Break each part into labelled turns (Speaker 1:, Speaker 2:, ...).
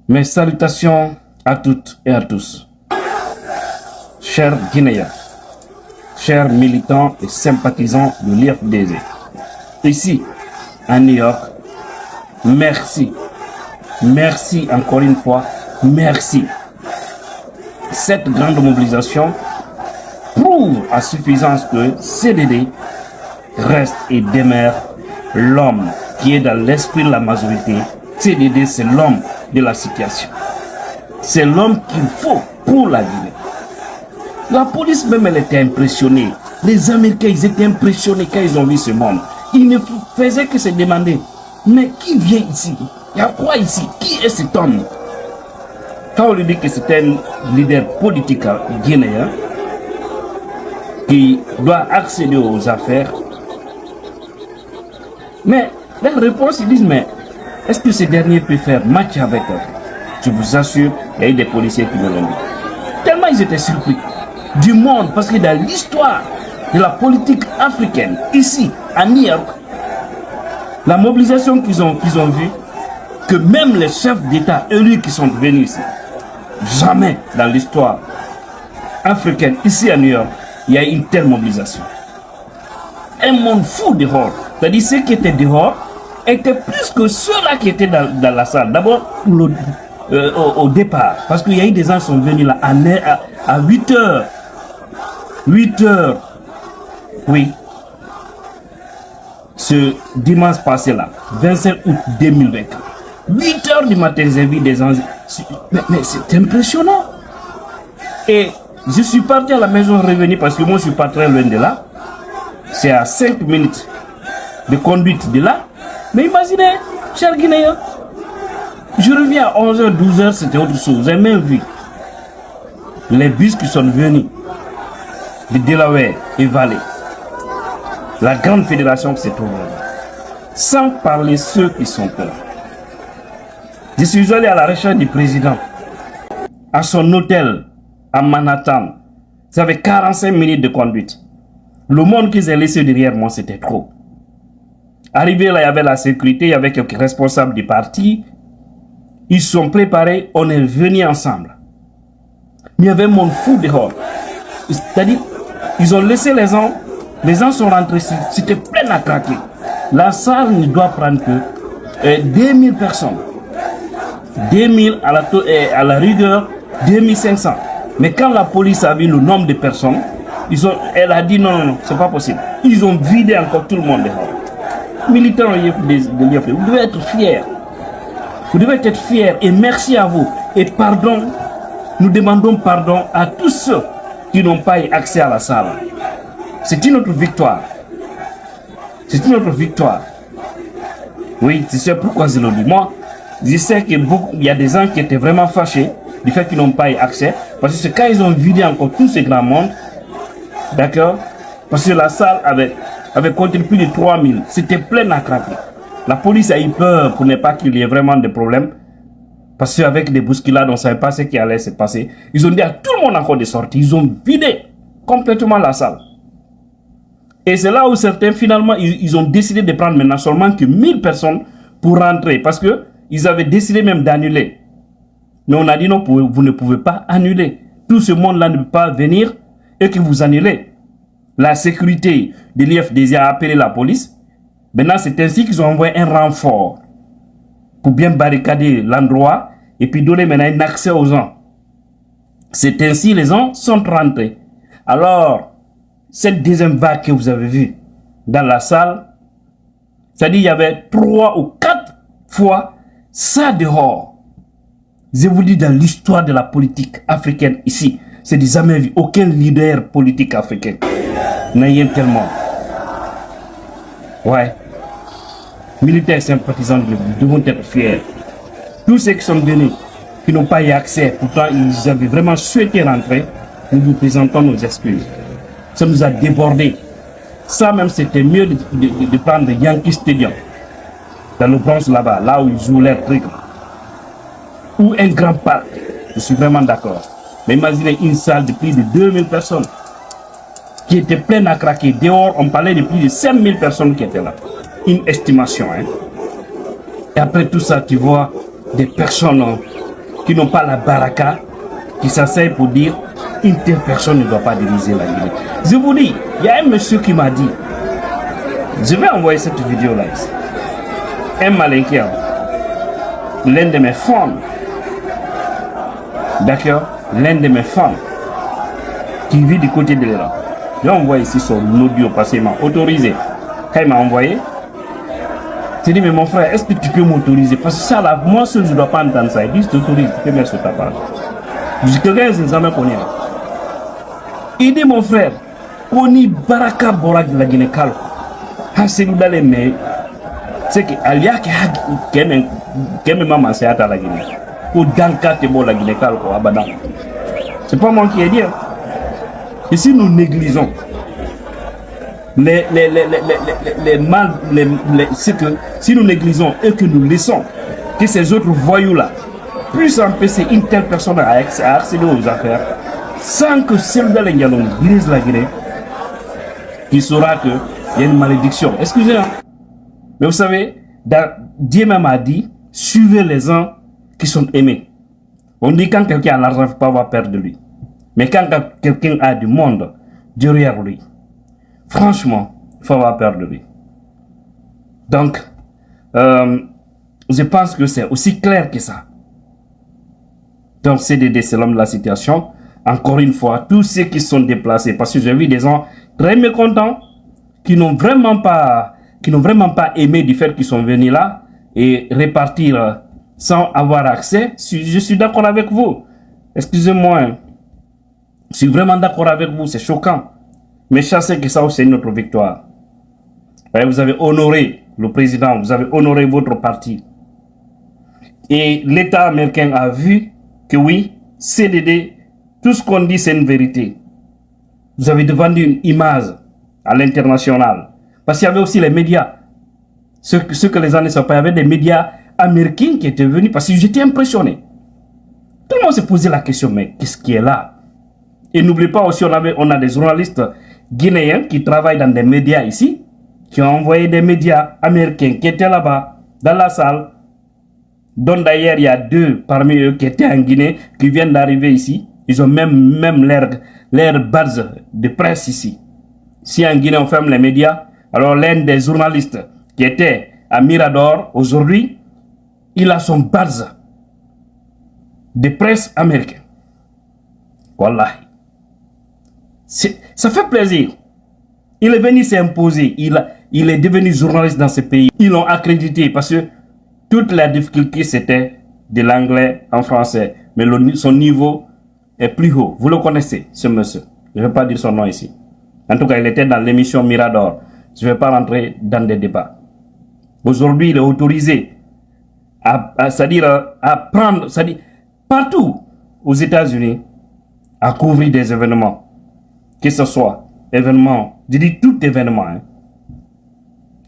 Speaker 1: Mes salutations à toutes et à tous. Chers Guinéens, chers militants et sympathisants de l'IFDZ, ici à New York, merci. Merci encore une fois, merci. Cette grande mobilisation prouve à suffisance que CDD reste et demeure l'homme qui est dans l'esprit de la majorité. CDD, c'est l'homme de la situation. C'est l'homme qu'il faut pour la Guinée. La police même, elle était impressionnée. Les Américains, ils étaient impressionnés quand ils ont vu ce monde. Ils ne faisaient que se demander, mais qui vient ici? Il y a quoi ici? Qui est cet homme? Quand on lui dit que c'est un leader politique guinéen qui doit accéder aux affaires, mais la réponse, ils disent, mais est-ce que ce dernier peut faire match avec eux? Je vous assure, il y a eu des policiers qui me l'ont dit. Tellement ils étaient surpris du monde, parce que dans l'histoire de la politique africaine, ici, à New York, la mobilisation qu'ils ont vue, que même les chefs d'État élus qui sont venus ici, jamais dans l'histoire africaine, ici à New York, il y a une telle mobilisation. Un monde fou dehors. C'est-à-dire ceux qui étaient dehors étaient plus que ceux-là qui étaient dans la salle. D'abord, au départ, parce qu'il y a eu des gens qui sont venus là à 8 heures. 8 heures, oui. Ce dimanche passé là, 25 août 2024. 8 heures du matin, j'ai vu des gens. Mais c'est impressionnant. Et je suis parti à la maison revenu parce que moi je suis pas très loin de là. C'est à 5 minutes de conduite de là. Mais imaginez, chers Guinéens, je reviens à 11h, 12h, c'était autre chose. J'ai même vu les bus qui sont venus de Delaware et Valley. La grande fédération qui se trouve là. Sans parler ceux qui sont pauvres. Je suis allé à la recherche du président, à son hôtel à Manhattan. Ça avait 45 minutes de conduite. Le monde qu'ils ont laissé derrière moi, c'était trop. Arrivé là, il y avait la sécurité, il y avait quelques responsables du parti. Ils sont préparés, on est venus ensemble. Il y avait un monde fou dehors. C'est-à-dire, ils ont laissé les gens sont rentrés, c'était plein à craquer. La salle ne doit prendre que 2000 personnes. 2000 à la rigueur, 2500. Mais quand la police a vu le nombre de personnes, elle a dit non, c'est pas possible. Ils ont vidé encore tout le monde dehors. Militants de l'IFDZ, vous devez être fiers. Vous devez être fiers et merci à vous. Et pardon, nous demandons pardon à tous ceux qui n'ont pas eu accès à la salle. C'est une autre victoire. C'est une autre victoire. Oui, c'est pourquoi je le dis. Moi, je sais qu'il y a des gens qui étaient vraiment fâchés du fait qu'ils n'ont pas eu accès. Parce que c'est quand ils ont vidé encore tout ce grand monde, d'accord? Parce que la salle avait compté plus de 3000. C'était plein à craquer. La police a eu peur pour ne pas qu'il y ait vraiment des problèmes. Parce qu'avec des bousculades, on ne savait pas ce qui allait se passer. Ils ont dit à tout le monde encore de sortir. Ils ont vidé complètement la salle. Et c'est là où certains, finalement, ils ont décidé de prendre maintenant seulement que 1000 personnes pour rentrer. Parce qu'ils avaient décidé même d'annuler. Mais on a dit non, vous ne pouvez pas annuler. Tout ce monde-là ne peut pas venir et que vous annulez. La sécurité de l'IFDZ a appelé la police. Maintenant, c'est ainsi qu'ils ont envoyé un renfort pour bien barricader l'endroit et puis donner maintenant un accès aux gens. C'est ainsi les gens sont rentrés. Alors, cette deuxième vague que vous avez vue dans la salle, c'est-à-dire il y avait 3 ou 4 fois ça dehors. Je vous dis, dans l'histoire de la politique africaine ici, c'est des jamais vu. Aucun leader politique africain n'a eu tellement. Ouais. Militaires sympathisants, nous devons être fiers. Tous ceux qui sont venus, qui n'ont pas eu accès, pourtant ils avaient vraiment souhaité rentrer, nous vous présentons nos excuses. Ça nous a débordé. Ça même, c'était mieux de prendre Yankee Stadium, dans le Bronx là-bas, là où ils jouent leur truc. Ou un grand parc. Je suis vraiment d'accord. Mais imaginez une salle de plus de 2000 personnes qui était pleine à craquer. Dehors, on parlait de plus de 5000 personnes qui étaient là. Une estimation. Hein. Et après tout ça, tu vois des personnes qui n'ont pas la baraka, qui s'asseyent pour dire une telle personne ne doit pas diriger la Guinée. Je vous dis, il y a un monsieur qui m'a dit, je vais envoyer cette vidéo-là ici. Un Malinquien, l'un de mes fans, d'accord, l'un de mes fans, qui vit du côté de l'Iran. Je vais envoyer ici son audio parce qu'il m'a autorisé. Quand il m'a envoyé, j'ai dit, mais mon frère, est-ce que tu peux m'autoriser? Parce que ça, là, moi seul, je ne dois pas entendre ça. Il dit, je t'autorise, tu peux mettre sur ta page. Je dis, quelqu'un, je ne sais pas connaître. Il dit, mon frère, on y baraka borak de la Guinée-Cal. Ah, c'est dans les mains. C'est que, alia qui est maman, c'est à la Guinée. Pour danka, te bon la Guinée-Cal, quoi, abadan. C'est pas moi qui ai dit. Et si nous négligeons si nous négligeons et que nous laissons que ces autres voyous-là puissent empêcher une telle personne à accéder aux affaires, sans que celle-là grise la Guinée, il saura qu'il y a une malédiction. Excusez-moi. Mais vous savez, Dieu même a dit, suivez les gens qui sont aimés. On dit quand quelqu'un a l'argent, il ne faut pas avoir peur de lui. Mais quand quelqu'un a du monde derrière lui, franchement, il faut avoir peur de lui. Donc, je pense que c'est aussi clair que ça. Donc, CDD, c'est l'homme de la situation. Encore une fois, tous ceux qui sont déplacés, parce que j'ai vu des gens très mécontents, qui n'ont vraiment pas aimé du fait qu'ils sont venus là et repartir sans avoir accès. Je suis d'accord avec vous. Excusez-moi. Je suis vraiment d'accord avec vous. C'est choquant. Mais sachez que ça, c'est notre victoire. Vous avez honoré le président. Vous avez honoré votre parti. Et l'État américain a vu que oui, CDD, tout ce qu'on dit, c'est une vérité. Vous avez vendu une image à l'international. Parce qu'il y avait aussi les médias. Ce que les gens ne savent pas, il y avait des médias américains qui étaient venus parce que j'étais impressionné. Tout le monde s'est posé la question, mais qu'est-ce qui est là? Et n'oubliez pas aussi, on a des journalistes guinéens qui travaillent dans des médias ici, qui ont envoyé des médias américains qui étaient là-bas, dans la salle, dont d'ailleurs il y a 2 parmi eux qui étaient en Guinée, qui viennent d'arriver ici. Ils ont même leur base de presse ici. Si en Guinée on ferme les médias, alors l'un des journalistes qui était à Mirador, aujourd'hui, il a son base de presse américaine. Voilà. Ça fait plaisir. Il est venu s'imposer. Il est devenu journaliste dans ce pays. Ils l'ont accrédité parce que toute la difficulté, c'était de l'anglais en français. Mais son niveau est plus haut. Vous le connaissez, ce monsieur. Je ne vais pas dire son nom ici. En tout cas, il était dans l'émission Mirador. Je ne vais pas rentrer dans des débats. Aujourd'hui, il est autorisé à prendre, partout aux États-Unis, à couvrir des événements. Que ce soit événements, je dis tout événement. Hein.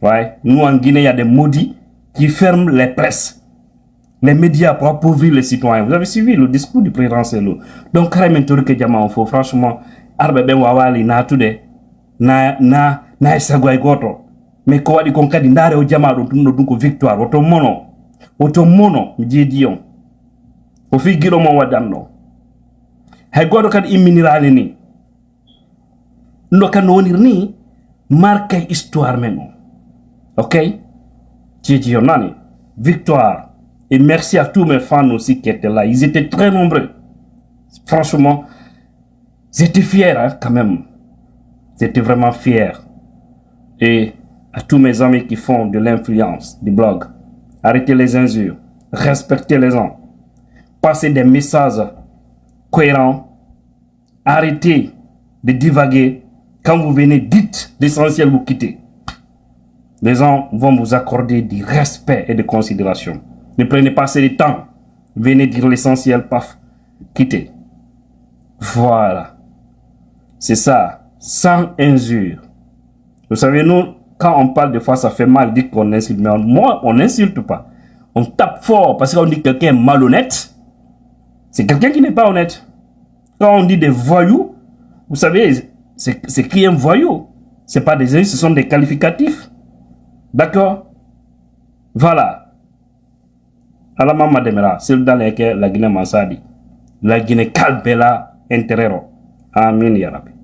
Speaker 1: Ouais. Nous, en Guinée, il y a des maudits qui ferment les presses, les médias pour appauvrir les citoyens. Vous avez suivi le discours du président Selou. Donc, franchement, arbe ben wawali na tude na esagwa goto. Mais ko wadi kon kadi ndare o jama do tundo dunko victoire woto mono mjedion o fi giro mo wadanno hay goto kadi imminirali ni ndo kan wonir ni marqué histoire men. OK, jedion nani victoire. Et merci à tous mes fans aussi qui étaient là. Ils étaient très nombreux. Franchement, j'étais fier hein, quand même. J'étais vraiment fier. Et à tous mes amis qui font de l'influence, du blog, arrêtez les injures, respectez les gens, passez des messages cohérents, arrêtez de divaguer. Quand vous venez, dites l'essentiel, vous quittez. Les gens vont vous accorder du respect et de considération. Ne prenez pas assez de temps. Venez dire l'essentiel, paf, quittez. Voilà. C'est ça, sans injure. Vous savez, nous, quand on parle de fois, ça fait mal, dit qu'on insulte. Mais moi, on n'insulte pas. On tape fort parce qu'on dit que quelqu'un est malhonnête. C'est quelqu'un qui n'est pas honnête. Quand on dit des voyous, vous savez, c'est qui un voyou? Ce n'est pas des insultes, ce sont des qualificatifs. D'accord? Voilà. ala mama demera sel daleke la Guinée Mansadi la Guinée kalbela interero amin ya rabbi